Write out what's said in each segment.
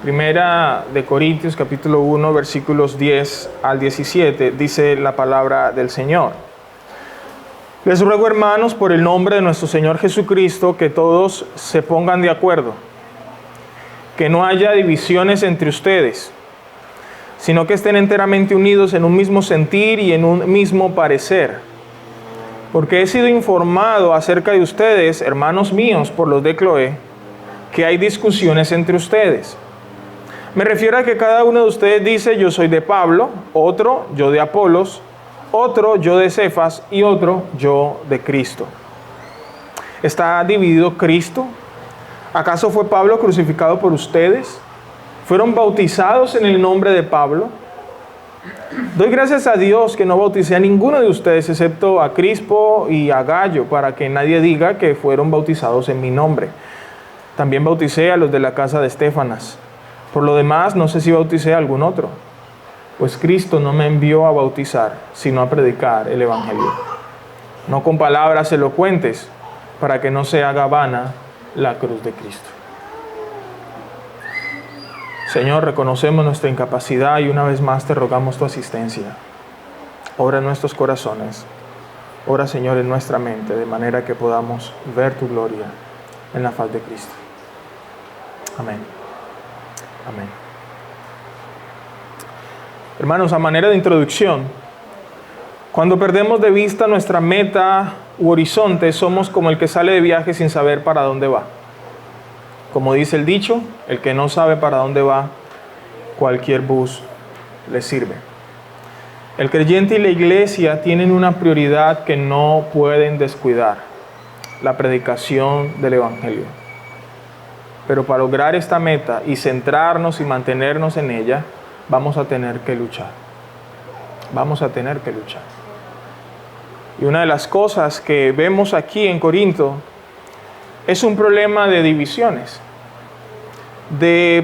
Primera de Corintios, capítulo 1, versículos 10 al 17, dice la palabra del Señor. Les ruego, hermanos, por el nombre de nuestro Señor Jesucristo, que todos se pongan de acuerdo, que no haya divisiones entre ustedes, sino que estén enteramente unidos en un mismo sentir y en un mismo parecer. Porque he sido informado acerca de ustedes, hermanos míos, por los de Cloé, que hay discusiones entre ustedes. Me refiero a que cada uno de ustedes dice: yo soy de Pablo, otro yo de Apolos, otro yo de Cefas y otro yo de Cristo. ¿Está dividido Cristo? ¿Acaso fue Pablo crucificado por ustedes? ¿Fueron bautizados en el nombre de Pablo? Doy gracias a Dios que no bauticé a ninguno de ustedes excepto a Crispo y a Gayo, para que nadie diga que fueron bautizados en mi nombre. También bauticé a los de la casa de Estéfanas. Por lo demás, no sé si bauticé a algún otro, pues Cristo no me envió a bautizar, sino a predicar el Evangelio, no con palabras elocuentes, para que no se haga vana la cruz de Cristo. Señor, reconocemos nuestra incapacidad y una vez más te rogamos tu asistencia. Obra en nuestros corazones, obra, Señor, en nuestra mente, de manera que podamos ver tu gloria en la faz de Cristo. Amén. Amén. Hermanos, a manera de introducción, cuando perdemos de vista nuestra meta u horizonte, somos como el que sale de viaje sin saber para dónde va. Como dice el dicho, el que no sabe para dónde va, cualquier bus le sirve. El creyente y la iglesia tienen una prioridad que no pueden descuidar: la predicación del Evangelio. Pero para lograr esta meta y centrarnos y mantenernos en ella, vamos a tener que luchar. Vamos a tener que luchar. Y una de las cosas que vemos aquí en Corinto es un problema de divisiones.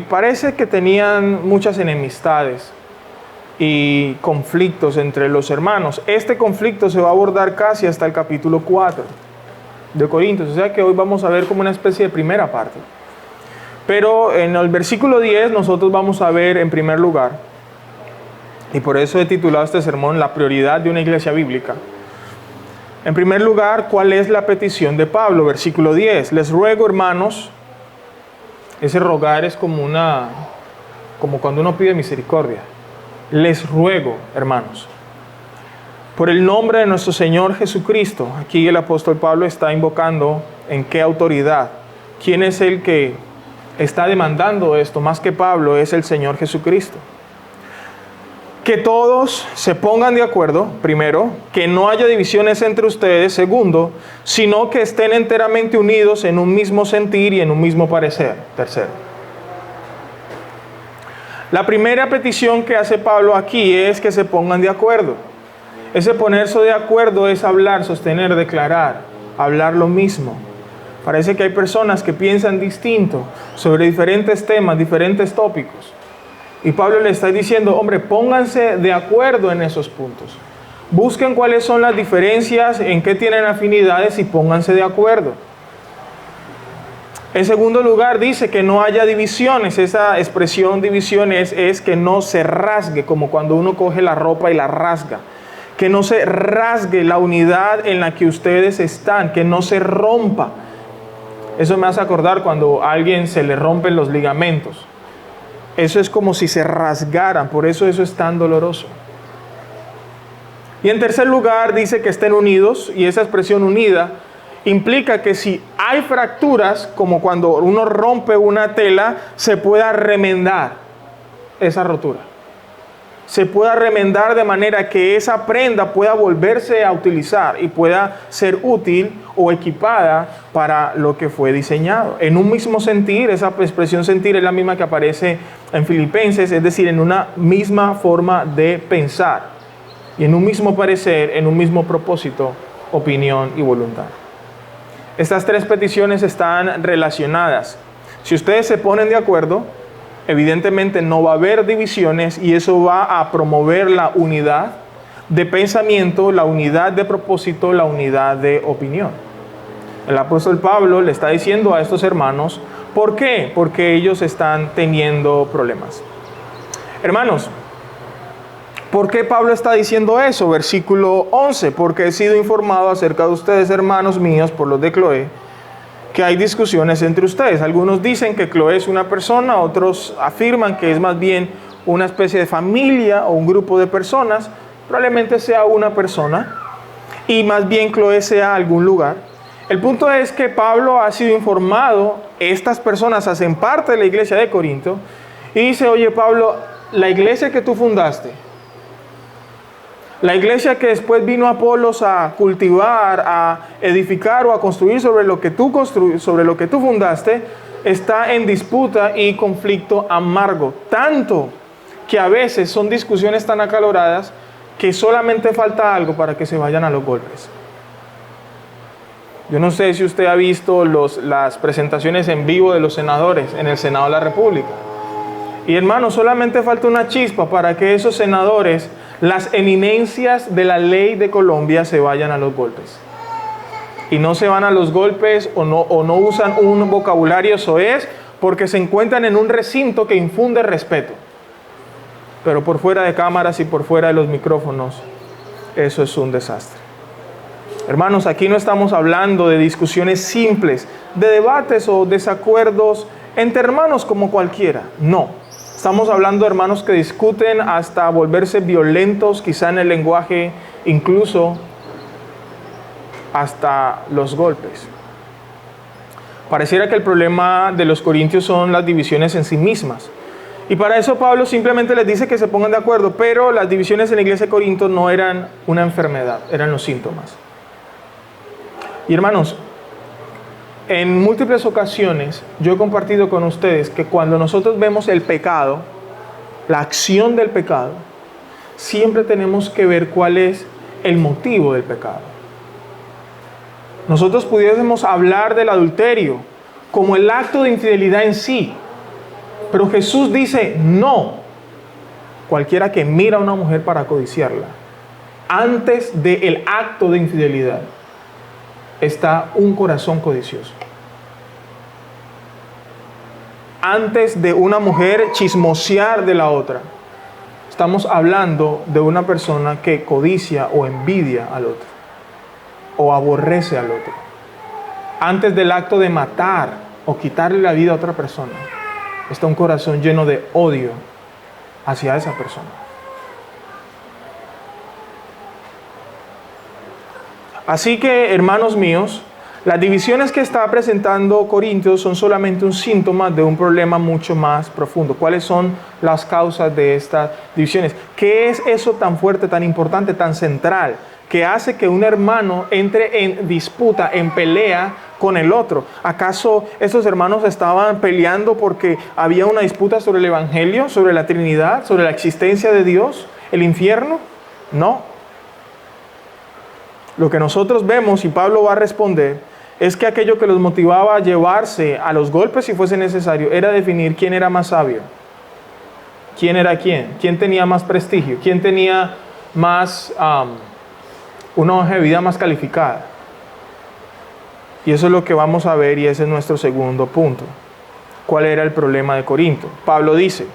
Parece que tenían muchas enemistades y conflictos entre los hermanos. Este conflicto se va a abordar casi hasta el capítulo 4 de Corintios. O sea que hoy vamos a ver como una especie de primera parte. Pero en el versículo 10 nosotros vamos a ver en primer lugar, y por eso he titulado este sermón La prioridad de una iglesia bíblica. En primer lugar, ¿cuál es la petición de Pablo? Versículo 10. Les ruego, hermanos. Ese rogar es como cuando uno pide misericordia. Les ruego, hermanos, por el nombre de nuestro Señor Jesucristo. Aquí el apóstol Pablo está invocando en qué autoridad. ¿Quién es el que está demandando esto? Más que Pablo, es el Señor Jesucristo. Que todos se pongan de acuerdo, primero, que no haya divisiones entre ustedes, segundo, sino que estén enteramente unidos en un mismo sentir y en un mismo parecer, tercero. La primera petición que hace Pablo aquí es que se pongan de acuerdo. Ese ponerse de acuerdo es hablar, sostener, declarar, hablar lo mismo. Parece que hay personas que piensan distinto sobre diferentes temas, diferentes tópicos. Y Pablo le está diciendo: hombre, pónganse de acuerdo en esos puntos. Busquen cuáles son las diferencias, en qué tienen afinidades y pónganse de acuerdo. En segundo lugar, dice que no haya divisiones. Esa expresión divisiones es que no se rasgue, como cuando uno coge la ropa y la rasga. Que no se rasgue la unidad en la que ustedes están, que no se rompa. Eso me hace acordar cuando a alguien se le rompen los ligamentos. Eso es como si se rasgaran, por eso es tan doloroso. Y en tercer lugar dice que estén unidos, y esa expresión unida implica que si hay fracturas, como cuando uno rompe una tela, se pueda remendar esa rotura. Se pueda remendar de manera que esa prenda pueda volverse a utilizar y pueda ser útil o equipada para lo que fue diseñado. En un mismo sentir, esa expresión sentir es la misma que aparece en Filipenses, es decir, en una misma forma de pensar y en un mismo parecer, en un mismo propósito, opinión y voluntad. Estas tres peticiones están relacionadas. Si ustedes se ponen de acuerdo, evidentemente no va a haber divisiones y eso va a promover la unidad de pensamiento, la unidad de propósito, la unidad de opinión. El apóstol Pablo le está diciendo a estos hermanos: ¿Por qué? Porque ellos están teniendo problemas. Hermanos, ¿por qué Pablo está diciendo eso? Versículo 11, porque he sido informado acerca de ustedes, hermanos míos, por los de Cloé, que hay discusiones entre ustedes. Algunos dicen que Cloé es una persona, otros afirman que es más bien una especie de familia o un grupo de personas. Probablemente sea una persona y más bien Cloé sea algún lugar. El punto es que Pablo ha sido informado, estas personas hacen parte de la iglesia de Corinto, y dice, oye Pablo, la iglesia que tú fundaste, la iglesia que después vino Apolos a cultivar, a edificar o a construir sobre lo que tú fundaste, está en disputa y conflicto amargo. Tanto que a veces son discusiones tan acaloradas que solamente falta algo para que se vayan a los golpes. Yo no sé si usted ha visto las presentaciones en vivo de los senadores en el Senado de la República. Y hermano, solamente falta una chispa para que esos senadores, las eminencias de la ley de Colombia, se vayan a los golpes. Y no se van a los golpes o no usan un vocabulario soez porque se encuentran en un recinto que infunde respeto. Pero por fuera de cámaras y por fuera de los micrófonos, eso es un desastre. Hermanos, aquí no estamos hablando de discusiones simples, de debates o desacuerdos entre hermanos como cualquiera. No, estamos hablando de hermanos que discuten hasta volverse violentos, quizá en el lenguaje, incluso hasta los golpes. Pareciera que el problema de los corintios son las divisiones en sí mismas. Y para eso Pablo simplemente les dice que se pongan de acuerdo, pero las divisiones en la iglesia de Corinto no eran una enfermedad, eran los síntomas. Y hermanos, en múltiples ocasiones yo he compartido con ustedes que cuando nosotros vemos el pecado, la acción del pecado, siempre tenemos que ver cuál es el motivo del pecado. Nosotros pudiésemos hablar del adulterio como el acto de infidelidad en sí, pero Jesús dice, no, cualquiera que mira a una mujer para codiciarla, antes del acto de infidelidad, está un corazón codicioso. Antes de una mujer chismosear de la otra, estamos hablando de una persona que codicia o envidia al otro, o aborrece al otro. Antes del acto de matar o quitarle la vida a otra persona, está un corazón lleno de odio hacia esa persona. Así que, hermanos míos, las divisiones que está presentando Corintios son solamente un síntoma de un problema mucho más profundo. ¿Cuáles son las causas de estas divisiones? ¿Qué es eso tan fuerte, tan importante, tan central, que hace que un hermano entre en disputa, en pelea con el otro? ¿Acaso estos hermanos estaban peleando porque había una disputa sobre el Evangelio, sobre la Trinidad, sobre la existencia de Dios, el infierno? No. Lo que nosotros vemos, y Pablo va a responder, es que aquello que los motivaba a llevarse a los golpes si fuese necesario era definir quién era más sabio, quién era quién tenía más prestigio, quién tenía más una hoja de vida más calificada. Y eso es lo que vamos a ver, y ese es nuestro segundo punto. ¿Cuál era el problema de Corinto? Pablo dice,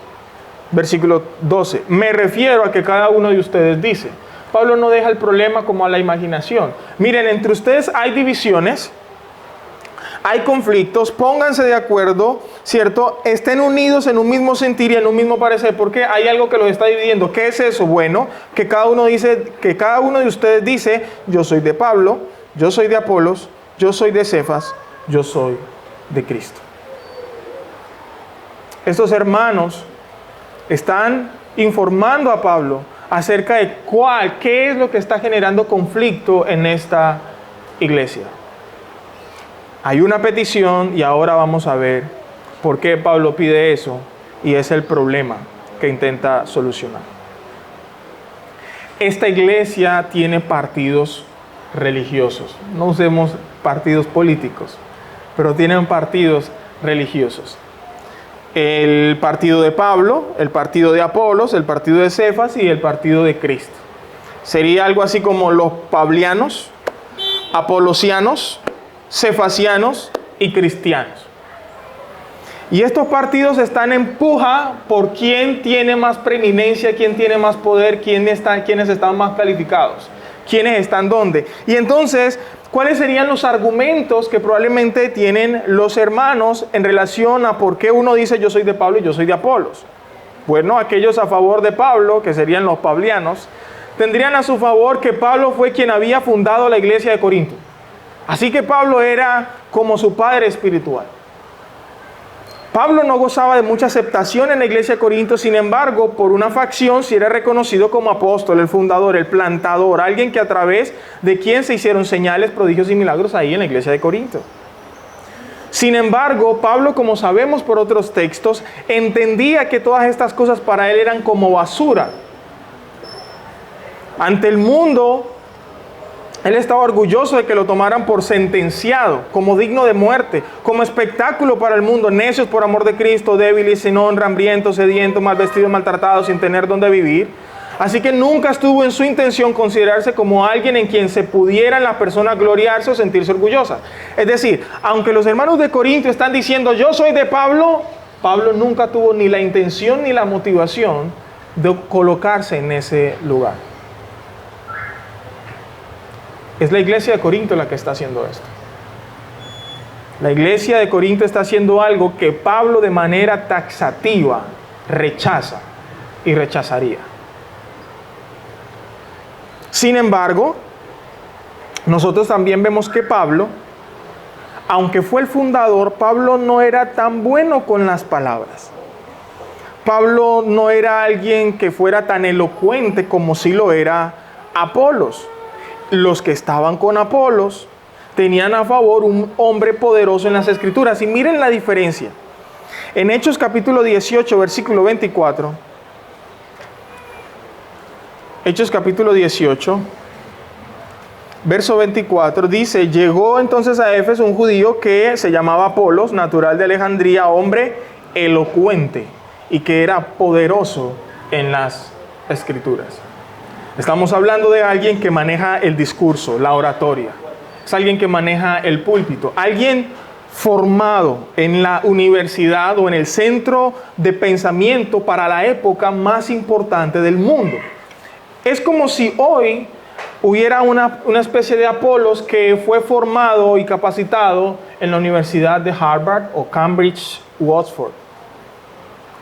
versículo 12, me refiero a que cada uno de ustedes dice. Pablo no deja el problema como a la imaginación. Miren, entre ustedes hay divisiones, hay conflictos, pónganse de acuerdo, ¿cierto? Estén unidos en un mismo sentir y en un mismo parecer, porque hay algo que los está dividiendo. ¿Qué es eso? Bueno, que cada uno de ustedes dice, yo soy de Pablo, yo soy de Apolos, yo soy de Cefas, yo soy de Cristo. Estos hermanos están informando a Pablo acerca de qué es lo que está generando conflicto en esta iglesia. Hay una petición y ahora vamos a ver por qué Pablo pide eso, y es el problema que intenta solucionar. Esta iglesia tiene partidos religiosos. No usemos partidos políticos, pero tienen partidos religiosos. El partido de Pablo, el partido de Apolos, el partido de Cefas y el partido de Cristo. Sería algo así como los pablianos, apolisianos, cefasianos y cristianos. Y estos partidos están en puja por quién tiene más preeminencia, quién tiene más poder, quiénes están más calificados, quiénes están dónde. Y entonces, ¿cuáles serían los argumentos que probablemente tienen los hermanos en relación a por qué uno dice yo soy de Pablo y yo soy de Apolos? Bueno, aquellos a favor de Pablo, que serían los pablianos, tendrían a su favor que Pablo fue quien había fundado la iglesia de Corinto. Así que Pablo era como su padre espiritual. Pablo no gozaba de mucha aceptación en la iglesia de Corinto, sin embargo, por una facción sí era reconocido como apóstol, el fundador, el plantador, alguien que a través de quien se hicieron señales, prodigios y milagros ahí en la iglesia de Corinto. Sin embargo, Pablo, como sabemos por otros textos, entendía que todas estas cosas para él eran como basura. Ante el mundo, él estaba orgulloso de que lo tomaran por sentenciado, como digno de muerte, como espectáculo para el mundo, necios por amor de Cristo, débiles, sin honra, hambrientos, sedientos, mal vestidos, maltratados, sin tener dónde vivir. Así que nunca estuvo en su intención considerarse como alguien en quien se pudiera la persona gloriarse o sentirse orgullosa. Es decir, aunque los hermanos de Corinto están diciendo yo soy de Pablo, Pablo nunca tuvo ni la intención ni la motivación de colocarse en ese lugar. Es la iglesia de Corinto la que está haciendo esto. La iglesia de Corinto está haciendo algo que Pablo de manera taxativa rechaza y rechazaría. Sin embargo, nosotros también vemos que Pablo, aunque fue el fundador, Pablo no era tan bueno con las palabras. Pablo no era alguien que fuera tan elocuente como sí lo era Apolos. Los que estaban con Apolos tenían a favor un hombre poderoso en las Escrituras. Y miren la diferencia. En Hechos capítulo 18, versículo 24. Hechos capítulo 18, verso 24, dice, llegó entonces a Éfeso un judío que se llamaba Apolos, natural de Alejandría, hombre elocuente y que era poderoso en las Escrituras. Estamos hablando de alguien que maneja el discurso, la oratoria. Es alguien que maneja el púlpito. Alguien formado en la universidad o en el centro de pensamiento para la época más importante del mundo. Es como si hoy hubiera una especie de Apolos que fue formado y capacitado en la Universidad de Harvard o Cambridge u Oxford.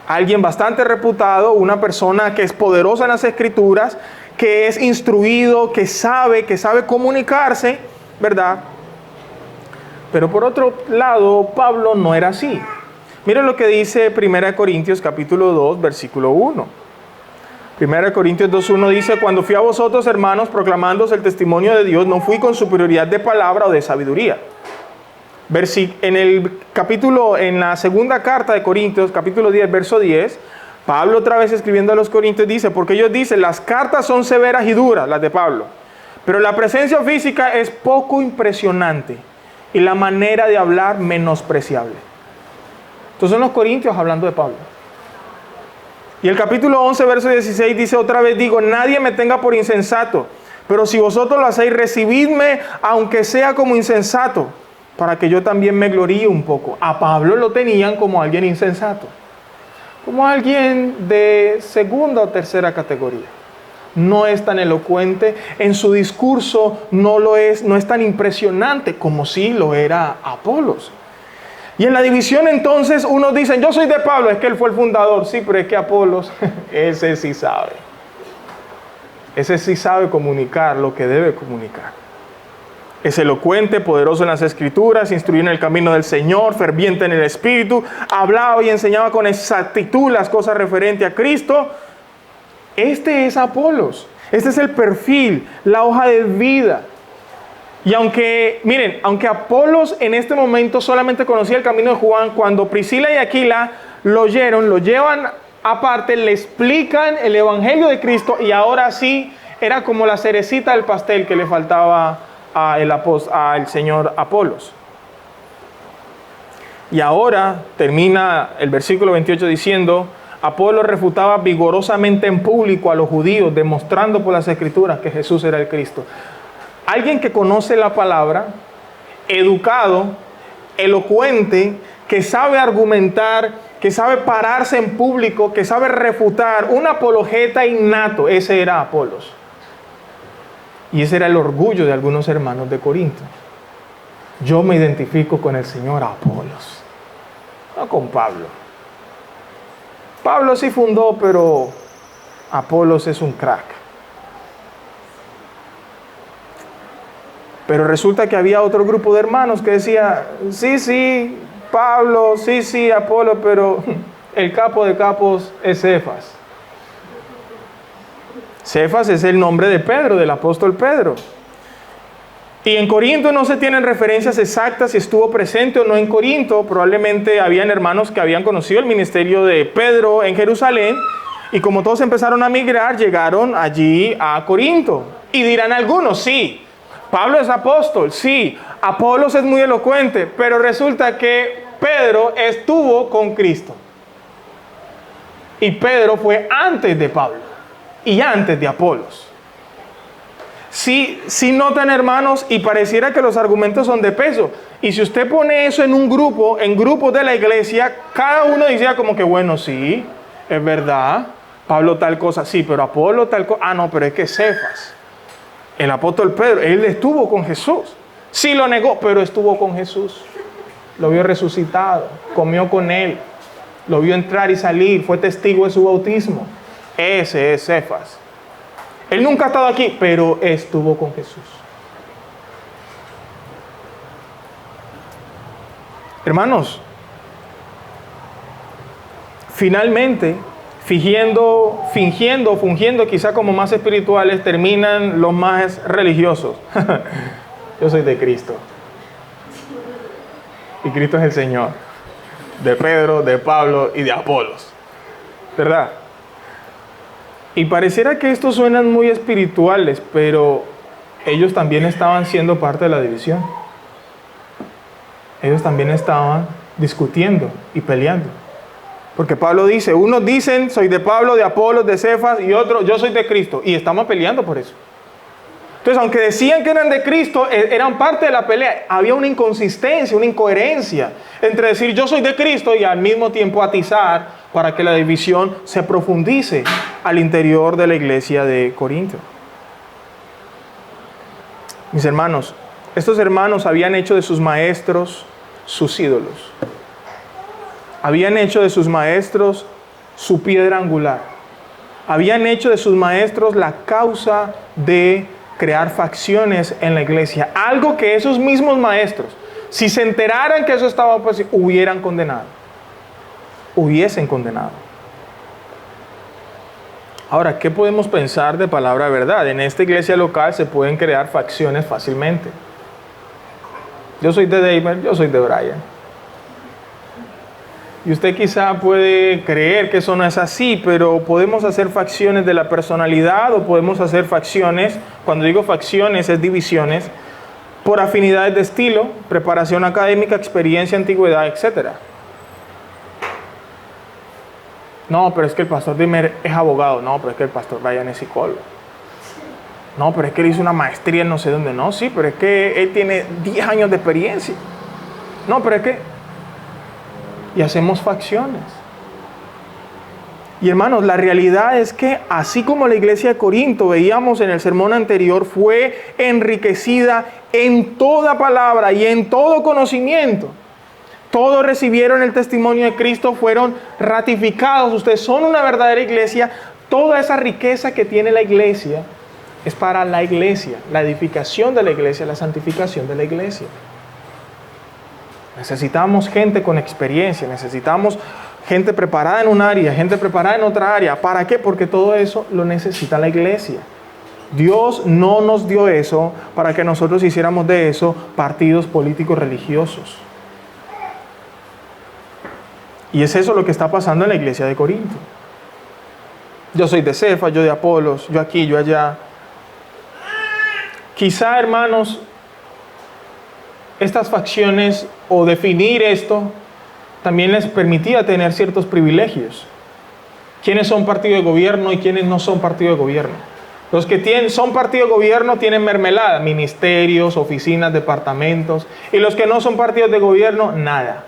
Alguien bastante reputado, una persona que es poderosa en las Escrituras, que es instruido, que sabe comunicarse, ¿verdad? Pero por otro lado, Pablo no era así. Miren lo que dice 1 Corintios capítulo 2, versículo 1. 1 Corintios 2.1 dice, cuando fui a vosotros, hermanos, proclamándoos el testimonio de Dios, no fui con superioridad de palabra o de sabiduría. En la segunda carta de Corintios, capítulo 10, verso 10, Pablo otra vez escribiendo a los Corintios dice, porque ellos dicen, las cartas son severas y duras, las de Pablo, pero la presencia física es poco impresionante y la manera de hablar menospreciable. Entonces son los Corintios hablando de Pablo. Y el capítulo 11, verso 16 dice, otra vez digo, nadie me tenga por insensato, pero si vosotros lo hacéis, recibidme aunque sea como insensato, para que yo también me gloríe un poco. A Pablo lo tenían como alguien insensato, como alguien de segunda o tercera categoría. No es tan elocuente, en su discurso no es tan impresionante como sí lo era Apolos. Y en la división entonces unos dicen, yo soy de Pablo, es que él fue el fundador. Sí, pero es que Apolos, ese sí sabe. Ese sí sabe comunicar lo que debe comunicar. Es elocuente, poderoso en las Escrituras, instruido en el camino del Señor, ferviente en el Espíritu, hablaba y enseñaba con exactitud las cosas referentes a Cristo. Este es Apolos. Este es el perfil, la hoja de vida. Y aunque Apolos en este momento solamente conocía el camino de Juan, cuando Priscila y Aquila lo oyeron, lo llevan aparte, le explican el Evangelio de Cristo y ahora sí era como la cerecita del pastel que le faltaba al señor Apolos. Y ahora termina el versículo 28 diciendo, Apolos refutaba vigorosamente en público a los judíos, demostrando por las Escrituras que Jesús era el Cristo. Alguien que conoce la palabra, educado, elocuente, que sabe argumentar, que sabe pararse en público, que sabe refutar, un apologeta innato. Ese era Apolos. Y ese era el orgullo de algunos hermanos de Corinto. Yo me identifico con el Señor Apolos, no con Pablo. Pablo sí fundó, pero Apolos es un crack. Pero resulta que había otro grupo de hermanos que decía, sí, Pablo, sí, Apolo, pero el capo de capos es Cefas. Cefas es el nombre de Pedro, del apóstol Pedro. Y en Corinto no se tienen referencias exactas si estuvo presente o no en Corinto. Probablemente habían hermanos que habían conocido el ministerio de Pedro en Jerusalén. Y como todos empezaron a migrar, llegaron allí a Corinto. Y dirán algunos, sí, Pablo es apóstol, sí, Apolos es muy elocuente, pero resulta que Pedro estuvo con Cristo. Y Pedro fue antes de Pablo y antes de Apolos. Sí notan, hermanos, y pareciera que los argumentos son de peso. Y si usted pone eso en grupos de la iglesia, cada uno decía como que, bueno, sí, es verdad, Pablo tal cosa, sí, pero Apolo tal cosa, no, pero es que Cefas, el apóstol Pedro, él estuvo con Jesús. Sí lo negó, pero estuvo con Jesús. Lo vio resucitado, comió con él, lo vio entrar y salir, fue testigo de su bautismo. Ese es Cefas. Él nunca ha estado aquí, pero estuvo con Jesús. Hermanos, finalmente, fungiendo quizá como más espirituales, terminan los más religiosos. Yo soy de Cristo. Y Cristo es el Señor. De Pedro, de Pablo y de Apolos. ¿Verdad? Y pareciera que estos suenan muy espirituales, pero ellos también estaban siendo parte de la división. Ellos también estaban discutiendo y peleando. Porque Pablo dice, unos dicen, soy de Pablo, de Apolos, de Cefas, y otros, yo soy de Cristo. Y estamos peleando por eso. Entonces, aunque decían que eran de Cristo, eran parte de la pelea. Había una inconsistencia, una incoherencia entre decir yo soy de Cristo y al mismo tiempo atizar para que la división se profundice al interior de la iglesia de Corinto. Mis hermanos, estos hermanos habían hecho de sus maestros sus ídolos. Habían hecho de sus maestros su piedra angular. Habían hecho de sus maestros la causa de crear facciones en la iglesia. Algo que esos mismos maestros, si se enteraran que eso estaba, pues hubiesen condenado. Ahora, ¿qué podemos pensar de palabra verdad? En esta iglesia local se pueden crear facciones fácilmente. Yo soy de David, yo soy de Brian. Y usted quizá puede creer que eso no es así, pero podemos hacer facciones de la personalidad o podemos hacer facciones, cuando digo facciones es divisiones, por afinidades de estilo, preparación académica, experiencia, antigüedad, etc. No, pero es que el pastor Dimer es abogado. No, pero es que el pastor Brian es psicólogo. No, pero es que él hizo una maestría en no sé dónde. No, sí, pero es que él tiene 10 años de experiencia. No, pero es que... Y hacemos facciones. Y hermanos, la realidad es que así como la iglesia de Corinto, veíamos en el sermón anterior, fue enriquecida en toda palabra y en todo conocimiento. Todos recibieron el testimonio de Cristo, fueron ratificados. Ustedes son una verdadera iglesia. Toda esa riqueza que tiene la iglesia es para la iglesia, la edificación de la iglesia, la santificación de la iglesia. Necesitamos gente con experiencia, necesitamos gente preparada en un área, gente preparada en otra área. ¿Para qué? Porque todo eso lo necesita la iglesia. Dios no nos dio eso para que nosotros hiciéramos de eso partidos políticos religiosos. Y es eso lo que está pasando en la iglesia de Corinto. Yo soy de Cefas, yo de Apolos, yo aquí, yo allá. Quizá, hermanos, estas facciones o definir esto también les permitía tener ciertos privilegios. ¿Quiénes son partido de gobierno y quiénes no son partido de gobierno? Los que son partido de gobierno tienen mermelada, ministerios, oficinas, departamentos. Y los que no son partidos de gobierno, nada.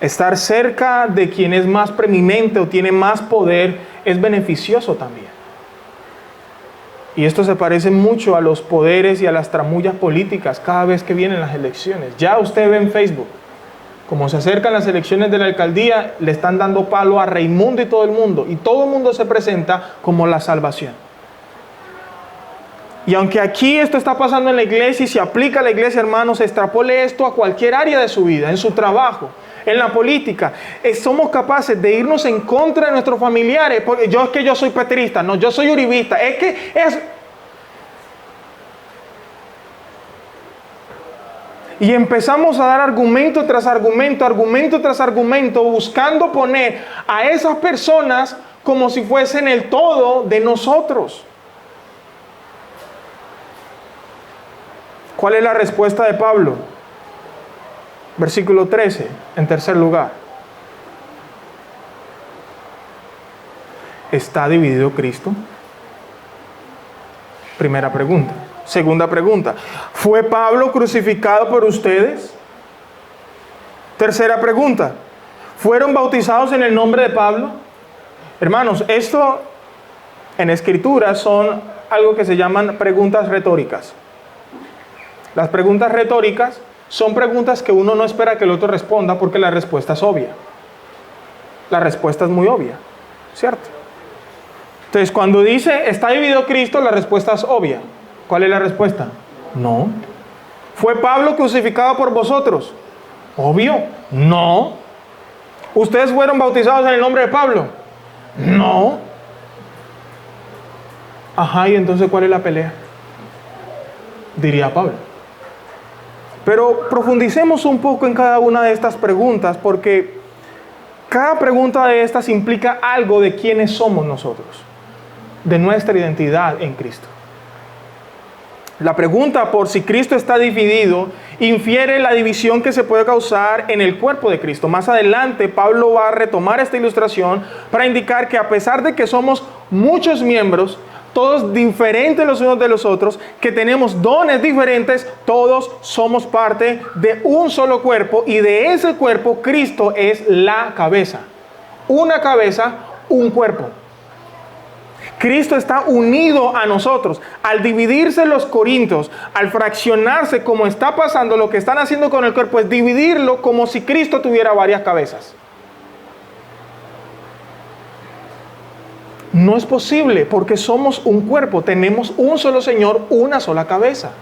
Estar cerca de quien es más preeminente o tiene más poder es beneficioso también. Y esto se parece mucho a los poderes y a las tramullas políticas cada vez que vienen las elecciones. Ya usted ve en Facebook, como se acercan las elecciones de la alcaldía, le están dando palo a Raimundo y todo el mundo. Y todo el mundo se presenta como la salvación. Y aunque aquí esto está pasando en la iglesia y se aplica a la iglesia, hermanos, extrapole esto a cualquier área de su vida, en su trabajo, en la política. Somos capaces de irnos en contra de nuestros familiares. Porque es que yo soy petrista, no, yo soy uribista. Y empezamos a dar argumento tras argumento, argumento tras argumento, buscando poner a esas personas como si fuesen el todo de nosotros. ¿Cuál es la respuesta de Pablo? Versículo 13, en tercer lugar. ¿Está dividido Cristo? Primera pregunta. Segunda pregunta. ¿Fue Pablo crucificado por ustedes? Tercera pregunta. ¿Fueron bautizados en el nombre de Pablo? Hermanos, esto en Escritura son algo que se llaman preguntas retóricas. Las preguntas retóricas son preguntas que uno no espera que el otro responda porque la respuesta es obvia. La respuesta es muy obvia, ¿cierto? Entonces, cuando dice, ¿está dividido Cristo?, la respuesta es obvia. ¿Cuál es la respuesta? No. ¿Fue Pablo crucificado por vosotros? Obvio. No. ¿Ustedes fueron bautizados en el nombre de Pablo? No. Ajá, ¿y entonces cuál es la pelea? Diría Pablo. Pero profundicemos un poco en cada una de estas preguntas, porque cada pregunta de estas implica algo de quiénes somos nosotros, de nuestra identidad en Cristo. La pregunta por si Cristo está dividido infiere la división que se puede causar en el cuerpo de Cristo. Más adelante, Pablo va a retomar esta ilustración para indicar que a pesar de que somos muchos miembros, todos diferentes los unos de los otros, que tenemos dones diferentes, todos somos parte de un solo cuerpo, y de ese cuerpo Cristo es la cabeza. Una cabeza, un cuerpo. Cristo está unido a nosotros. Al dividirse los corintios, al fraccionarse como está pasando, lo que están haciendo con el cuerpo es dividirlo como si Cristo tuviera varias cabezas. No es posible porque somos un cuerpo, tenemos un solo Señor, una sola cabeza.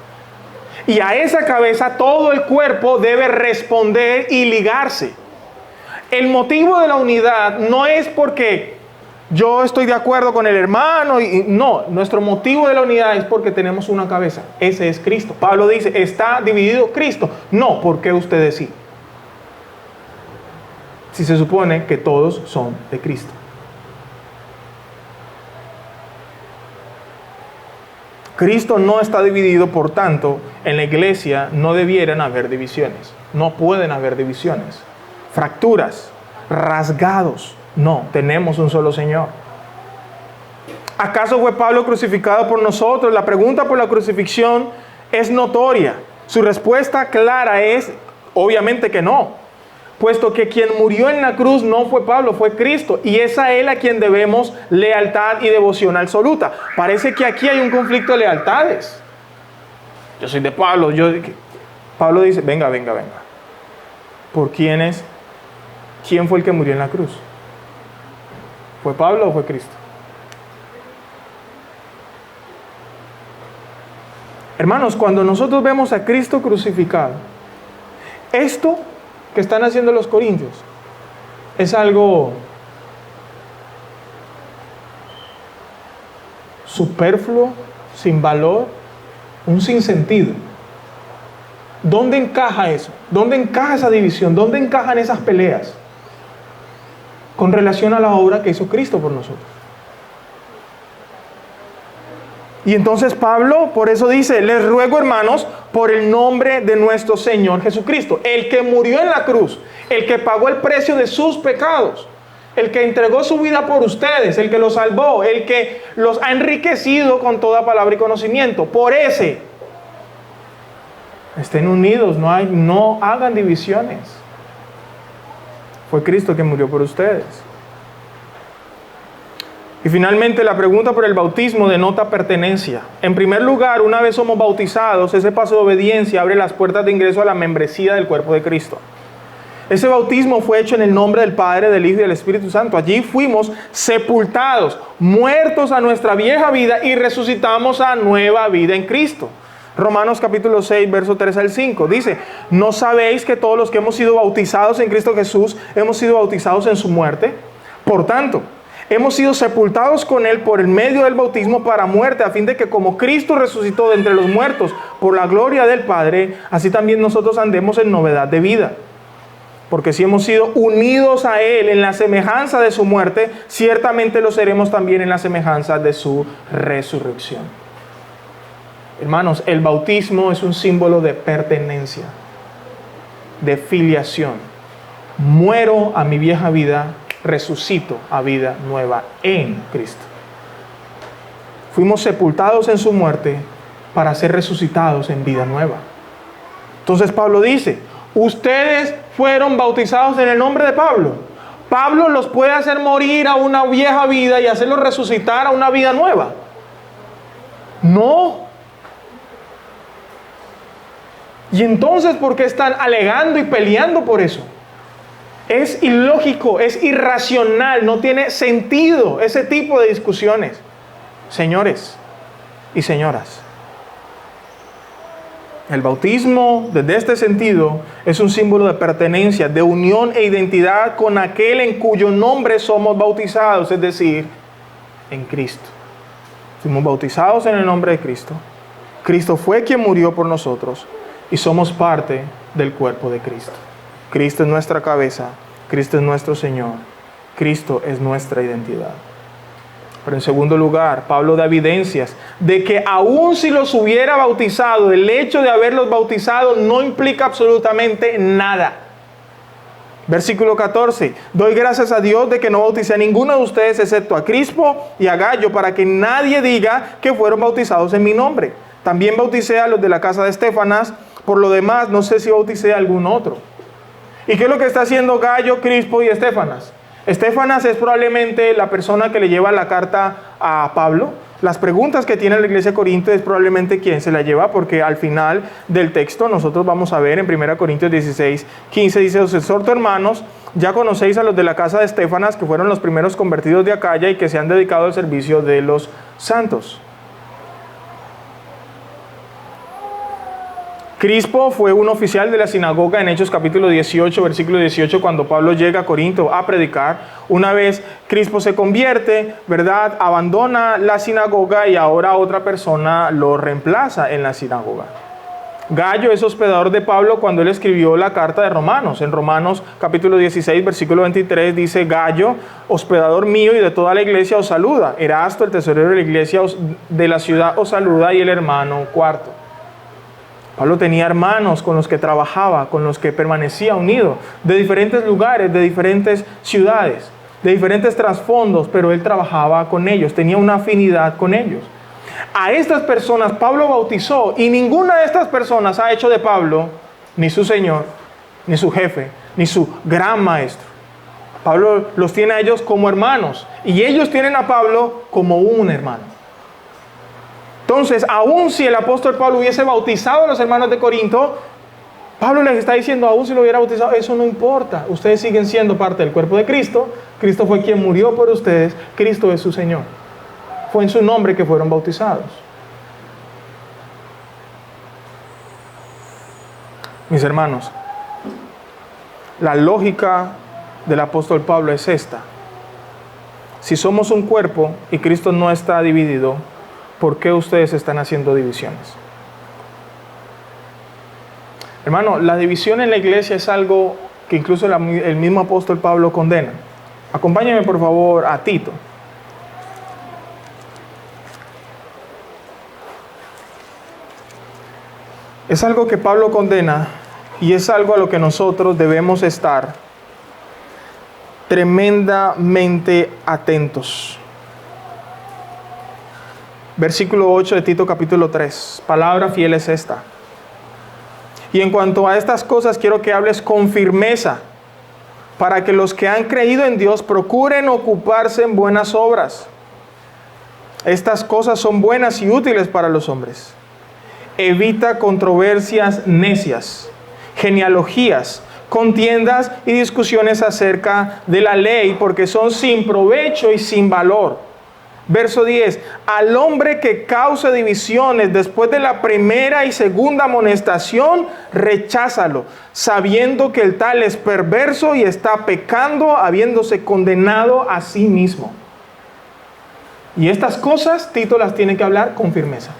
Y a esa cabeza todo el cuerpo debe responder y ligarse. El motivo de la unidad no es porque yo estoy de acuerdo con el hermano, no, nuestro motivo de la unidad es porque tenemos una cabeza, ese es Cristo. Pablo dice, ¿está dividido Cristo? No, ¿por qué ustedes sí? Si se supone que todos son de Cristo. Cristo no está dividido, por tanto, en la iglesia no debieran haber divisiones. No pueden haber divisiones, fracturas, rasgados. No, tenemos un solo Señor. ¿Acaso fue Pablo crucificado por nosotros? La pregunta por la crucifixión es notoria. Su respuesta clara es, obviamente que no. Puesto que quien murió en la cruz no fue Pablo, fue Cristo. Y es a Él a quien debemos lealtad y devoción absoluta. Parece que aquí hay un conflicto de lealtades. Yo soy de Pablo. Pablo dice, venga. ¿Por quién es? ¿Quién fue el que murió en la cruz? ¿Fue Pablo o fue Cristo? Hermanos, cuando nosotros vemos a Cristo crucificado, esto que están haciendo los corintios es algo superfluo, sin valor, un sinsentido. ¿Dónde encaja eso? ¿Dónde encaja esa división? ¿Dónde encajan esas peleas con relación a la obra que hizo Cristo por nosotros? Y entonces Pablo por eso dice, les ruego, hermanos, por el nombre de nuestro Señor Jesucristo, el que murió en la cruz, el que pagó el precio de sus pecados, el que entregó su vida por ustedes, el que los salvó, el que los ha enriquecido con toda palabra y conocimiento. Por ese, estén unidos, no hagan divisiones. Fue Cristo quien murió por ustedes. Y finalmente, la pregunta por el bautismo denota pertenencia. En primer lugar, una vez somos bautizados, ese paso de obediencia abre las puertas de ingreso a la membresía del cuerpo de Cristo. Ese bautismo fue hecho en el nombre del Padre, del Hijo y del Espíritu Santo. Allí fuimos sepultados, muertos a nuestra vieja vida y resucitamos a nueva vida en Cristo. Romanos capítulo 6, verso 3 al 5. Dice, ¿no sabéis que todos los que hemos sido bautizados en Cristo Jesús, hemos sido bautizados en su muerte? Por tanto, hemos sido sepultados con Él por el medio del bautismo para muerte, a fin de que como Cristo resucitó de entre los muertos por la gloria del Padre, así también nosotros andemos en novedad de vida. Porque si hemos sido unidos a Él en la semejanza de su muerte, ciertamente lo seremos también en la semejanza de su resurrección. Hermanos, el bautismo es un símbolo de pertenencia, de filiación. Muero a mi vieja vida, resucito a vida nueva en Cristo. Fuimos sepultados en su muerte para ser resucitados en vida nueva. Entonces Pablo dice, ustedes fueron bautizados en el nombre de Pablo. Pablo los puede hacer morir a una vieja vida y hacerlos resucitar a una vida nueva. No. Y entonces, ¿por qué están alegando y peleando por eso? Es ilógico, es irracional, no tiene sentido ese tipo de discusiones. Señores y señoras, el bautismo, desde este sentido, es un símbolo de pertenencia, de unión e identidad con aquel en cuyo nombre somos bautizados, es decir, en Cristo. Fuimos bautizados en el nombre de Cristo. Cristo fue quien murió por nosotros y somos parte del cuerpo de Cristo. Cristo es nuestra cabeza, Cristo es nuestro Señor, Cristo es nuestra identidad. Pero en segundo lugar, Pablo da evidencias de que aun si los hubiera bautizado, el hecho de haberlos bautizado no implica absolutamente nada. Versículo 14, doy gracias a Dios de que no bauticé a ninguno de ustedes excepto a Crispo y a Gallo, para que nadie diga que fueron bautizados en mi nombre. También bauticé a los de la casa de Estéfanas, por lo demás no sé si bauticé a algún otro. ¿Y qué es lo que está haciendo Gallo, Crispo y Estéfanas? Estéfanas es probablemente la persona que le lleva la carta a Pablo. Las preguntas que tiene la iglesia de Corinto es probablemente quien se la lleva, porque al final del texto nosotros vamos a ver en 1 Corintios 16, 15, dice, os exhorto hermanos, ya conocéis a los de la casa de Estéfanas, que fueron los primeros convertidos de Acaya y que se han dedicado al servicio de los santos. Crispo fue un oficial de la sinagoga en Hechos capítulo 18, versículo 18, cuando Pablo llega a Corinto a predicar. Una vez Crispo se convierte, ¿verdad? Abandona la sinagoga y ahora otra persona lo reemplaza en la sinagoga. Gallo es hospedador de Pablo cuando él escribió la carta de Romanos. En Romanos capítulo 16, versículo 23 dice, Gallo, hospedador mío y de toda la iglesia os saluda. Erasto, el tesorero de la iglesia de la ciudad, os saluda, y el hermano Cuarto. Pablo tenía hermanos con los que trabajaba, con los que permanecía unido, de diferentes lugares, de diferentes ciudades, de diferentes trasfondos, pero él trabajaba con ellos, tenía una afinidad con ellos. A estas personas Pablo bautizó y ninguna de estas personas ha hecho de Pablo ni su Señor, ni su jefe, ni su gran maestro. Pablo los tiene a ellos como hermanos y ellos tienen a Pablo como un hermano. Entonces, aun si el apóstol Pablo hubiese bautizado a los hermanos de Corinto, Pablo les está diciendo, aun si lo hubiera bautizado, eso no importa. Ustedes siguen siendo parte del cuerpo de Cristo. Cristo fue quien murió por ustedes. Cristo es su Señor. Fue en su nombre que fueron bautizados. Mis hermanos, la lógica del apóstol Pablo es esta. Si somos un cuerpo y Cristo no está dividido, ¿por qué ustedes están haciendo divisiones? Hermano, la división en la iglesia es algo que incluso el mismo apóstol Pablo condena. Acompáñenme por favor a Tito. Es algo que Pablo condena y es algo a lo que nosotros debemos estar tremendamente atentos. Versículo 8 de Tito capítulo 3. Palabra fiel es esta. Y en cuanto a estas cosas quiero que hables con firmeza, para que los que han creído en Dios procuren ocuparse en buenas obras. Estas cosas son buenas y útiles para los hombres. Evita controversias necias, genealogías, contiendas y discusiones acerca de la ley, porque son sin provecho y sin valor. Verso 10. Al hombre que cause divisiones después de la primera y segunda amonestación, recházalo, sabiendo que el tal es perverso y está pecando, habiéndose condenado a sí mismo. Y estas cosas Tito las tiene que hablar con firmeza.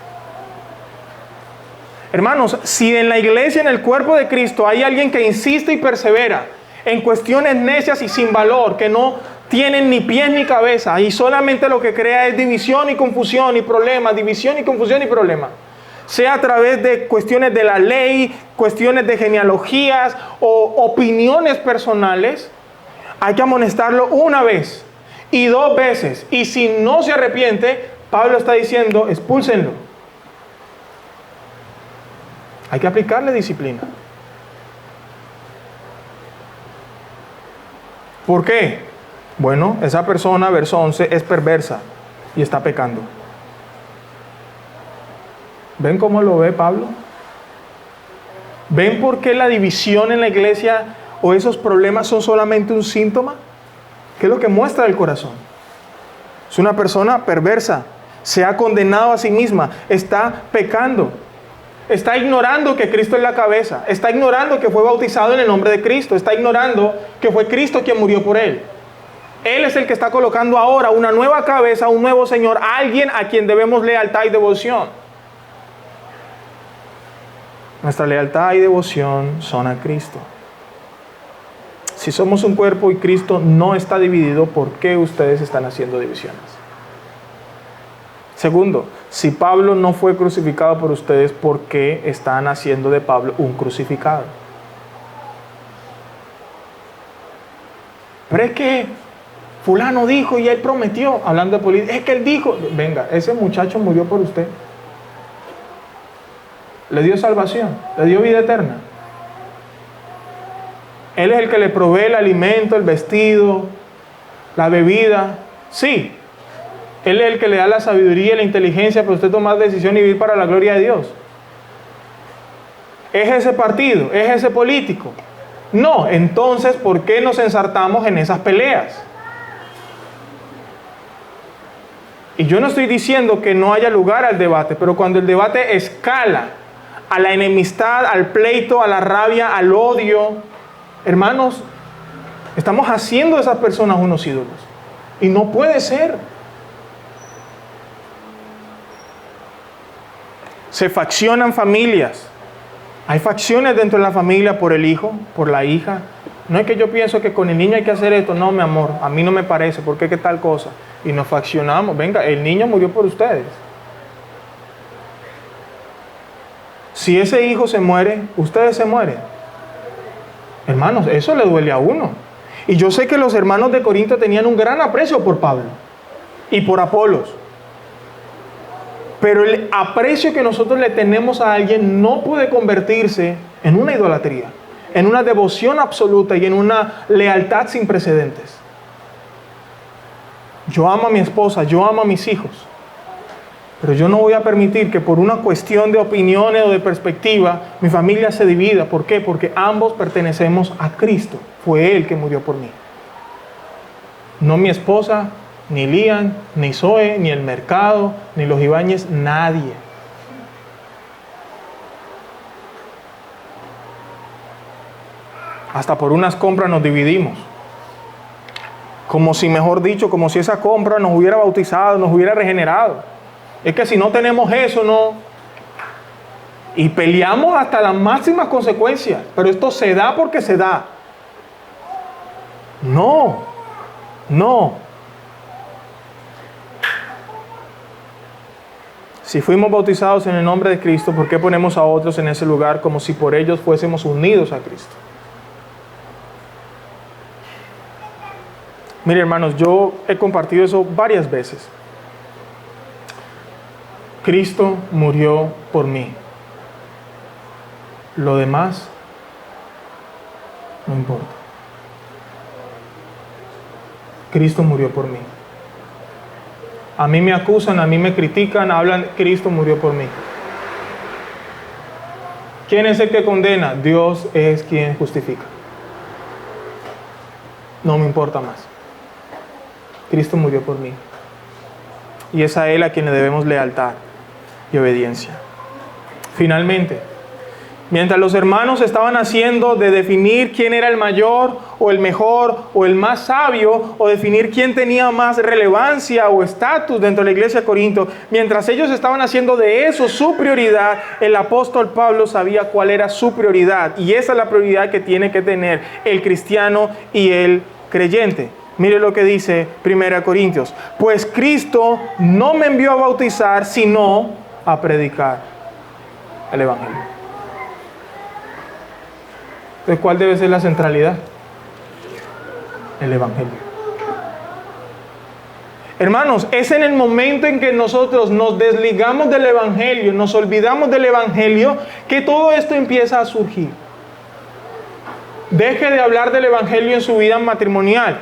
Hermanos, si en la iglesia, en el cuerpo de Cristo, hay alguien que insiste y persevera en cuestiones necias y sin valor, que no tienen ni pies ni cabeza, y solamente lo que crea es división y confusión y problemas, división y confusión y problemas, sea a través de cuestiones de la ley, cuestiones de genealogías o opiniones personales, hay que amonestarlo una vez y 2 veces, y si no se arrepiente, Pablo está diciendo, expúlsenlo. Hay que aplicarle disciplina. ¿Por qué? Bueno, esa persona, verso 11, es perversa y está pecando. ¿Ven cómo lo ve Pablo? ¿Ven por qué la división en la iglesia o esos problemas son solamente un síntoma? ¿Qué es lo que muestra el corazón? Es una persona perversa, se ha condenado a sí misma, está pecando. Está ignorando que Cristo es la cabeza. Está ignorando que fue bautizado en el nombre de Cristo. Está ignorando que fue Cristo quien murió por él. Él es el que está colocando ahora una nueva cabeza, un nuevo Señor, alguien a quien debemos lealtad y devoción. Nuestra lealtad y devoción son a Cristo. Si somos un cuerpo y Cristo no está dividido, ¿por qué ustedes están haciendo divisiones? Segundo, si Pablo no fue crucificado por ustedes, ¿por qué están haciendo de Pablo un crucificado? Pero es que fulano dijo y él prometió, hablando de política, es que él dijo, venga, ese muchacho murió por usted. Le dio salvación, le dio vida eterna. Él es el que le provee el alimento, el vestido, la bebida. Sí. Él es el que le da la sabiduría y la inteligencia para usted tomar decisión y vivir para la gloria de Dios. ¿Es ese partido? ¿Es ese político? No. Entonces, ¿por qué nos ensartamos en esas peleas? Y yo no estoy diciendo que no haya lugar al debate, pero cuando el debate escala a la enemistad, al pleito, a la rabia, al odio, hermanos, estamos haciendo de esas personas unos ídolos. Y no puede ser. Se faccionan familias. Hay facciones dentro de la familia por el hijo, por la hija. No es que yo pienso que con el niño hay que hacer esto. No, mi amor, a mí no me parece. ¿Por qué tal cosa? Y nos faccionamos. Venga, el niño murió por ustedes. Si ese hijo se muere, ustedes se mueren. Hermanos, eso le duele a uno. Y yo sé que los hermanos de Corinto tenían un gran aprecio por Pablo y por Apolos. Pero el aprecio que nosotros le tenemos a alguien no puede convertirse en una idolatría, en una devoción absoluta y en una lealtad sin precedentes. Yo amo a mi esposa, yo amo a mis hijos, pero yo no voy a permitir que por una cuestión de opiniones o de perspectiva mi familia se divida. ¿Por qué? Porque ambos pertenecemos a Cristo. Fue Él que murió por mí. No mi esposa, ni Lian, ni Zoe, ni el mercado, ni los Ibáñez, nadie. Hasta por unas compras nos dividimos. Como si, mejor dicho, como si esa compra nos hubiera bautizado, nos hubiera regenerado. Es que si no tenemos eso, no. Y peleamos hasta las máximas consecuencias. Pero esto se da porque se da. No. Si fuimos bautizados en el nombre de Cristo, ¿por qué ponemos a otros en ese lugar como si por ellos fuésemos unidos a Cristo? Mire, hermanos, yo he compartido eso varias veces. Cristo murió por mí. Lo demás no importa. Cristo murió por mí. A mí me acusan, a mí me critican, hablan, Cristo murió por mí. ¿Quién es el que condena? Dios es quien justifica. No me importa más. Cristo murió por mí. Y es a Él a quien le debemos lealtad y obediencia. Finalmente, mientras los hermanos estaban haciendo de definir quién era el mayor o el mejor o el más sabio, o definir quién tenía más relevancia o estatus dentro de la iglesia de Corinto, mientras ellos estaban haciendo de eso su prioridad, el apóstol Pablo sabía cuál era su prioridad, y esa es la prioridad que tiene que tener el cristiano y el creyente. Mire lo que dice 1 Corintios: pues Cristo no me envió a bautizar, sino a predicar el evangelio. Entonces, ¿cuál debe ser la centralidad? El evangelio. Hermanos, es en el momento en que nosotros nos desligamos del evangelio, nos olvidamos del evangelio, que todo esto empieza a surgir. Deje de hablar del evangelio en su vida matrimonial.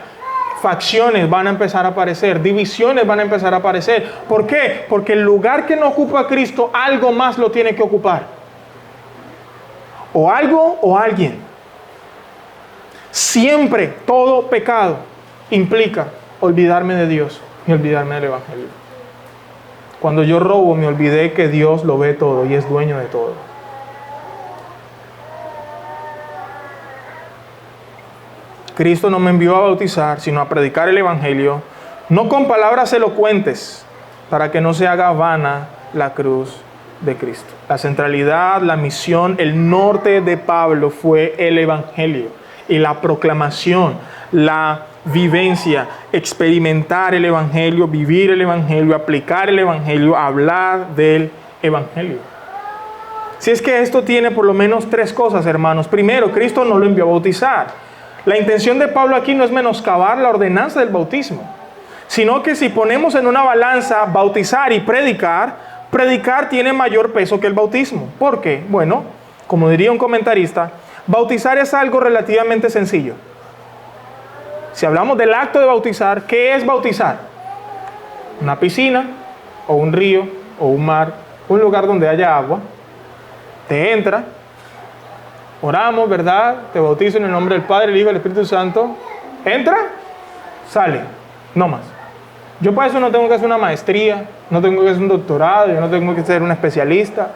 Facciones van a empezar a aparecer, divisiones van a empezar a aparecer. ¿Por qué? Porque el lugar que no ocupa Cristo, algo más lo tiene que ocupar. O algo o alguien. Siempre todo pecado implica olvidarme de Dios y olvidarme del evangelio. Cuando yo robo, me olvidé que Dios lo ve todo y es dueño de todo. Cristo no me envió a bautizar, sino a predicar el evangelio, no con palabras elocuentes, para que no se haga vana la cruz de Cristo. La centralidad, la misión, el norte de Pablo fue el evangelio y la proclamación, la vivencia, experimentar el evangelio, vivir el evangelio, aplicar el evangelio, hablar del evangelio. Si es que esto tiene por lo menos tres cosas, hermanos. Primero, Cristo no lo envió a bautizar. La intención de Pablo aquí no es menoscabar la ordenanza del bautismo, sino que si ponemos en una balanza bautizar y predicar, predicar tiene mayor peso que el bautismo. ¿Por qué? Bueno, como diría un comentarista, bautizar es algo relativamente sencillo. Si hablamos del acto de bautizar, ¿qué es bautizar? Una piscina, o un río, o un mar, un lugar donde haya agua. Te entra, oramos, ¿verdad? Te bautizo en el nombre del Padre, el Hijo y el Espíritu Santo. Entra, sale, no más. Yo para eso no tengo que hacer una maestría, no tengo que hacer un doctorado, yo no tengo que ser un especialista.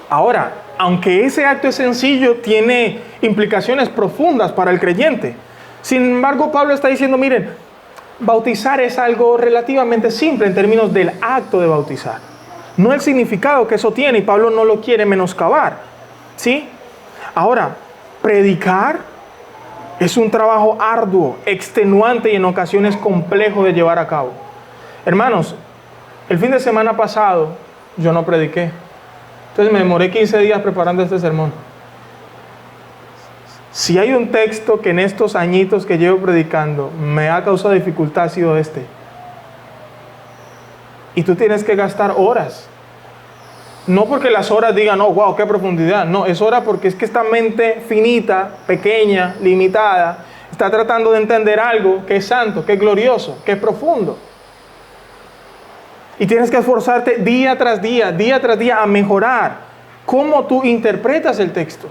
Ahora, aunque ese acto es sencillo, tiene implicaciones profundas para el creyente. Sin embargo, Pablo está diciendo, miren, bautizar es algo relativamente simple en términos del acto de bautizar. No el significado que eso tiene, y Pablo no lo quiere menoscabar, ¿sí? Ahora, predicar es un trabajo arduo, extenuante y en ocasiones complejo de llevar a cabo. Hermanos, el fin de semana pasado yo no prediqué. Entonces me demoré 15 días preparando este sermón. Si hay un texto que en estos añitos que llevo predicando me ha causado dificultad, ha sido este. Y tú tienes que gastar horas. No porque las horas digan, oh, wow, qué profundidad. No, es hora porque es que esta mente finita, pequeña, limitada, está tratando de entender algo que es santo, que es glorioso, que es profundo. Y tienes que esforzarte día tras día a mejorar cómo tú interpretas el texto,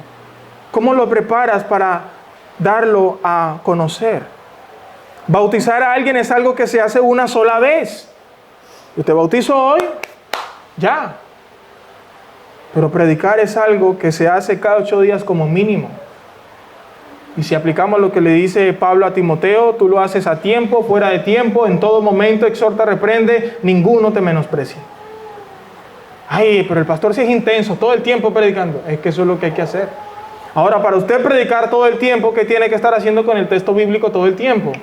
cómo lo preparas para darlo a conocer. Bautizar a alguien es algo que se hace una sola vez. Yo te bautizo hoy, ya. Pero predicar es algo que se hace cada 8 días como mínimo. Y si aplicamos lo que le dice Pablo a Timoteo, tú lo haces a tiempo, fuera de tiempo, en todo momento, exhorta, reprende, ninguno te menosprecie. Ay, pero el pastor sí es intenso, todo el tiempo predicando. Es que eso es lo que hay que hacer. Ahora, para usted predicar todo el tiempo, ¿qué tiene que estar haciendo con el texto bíblico todo el tiempo?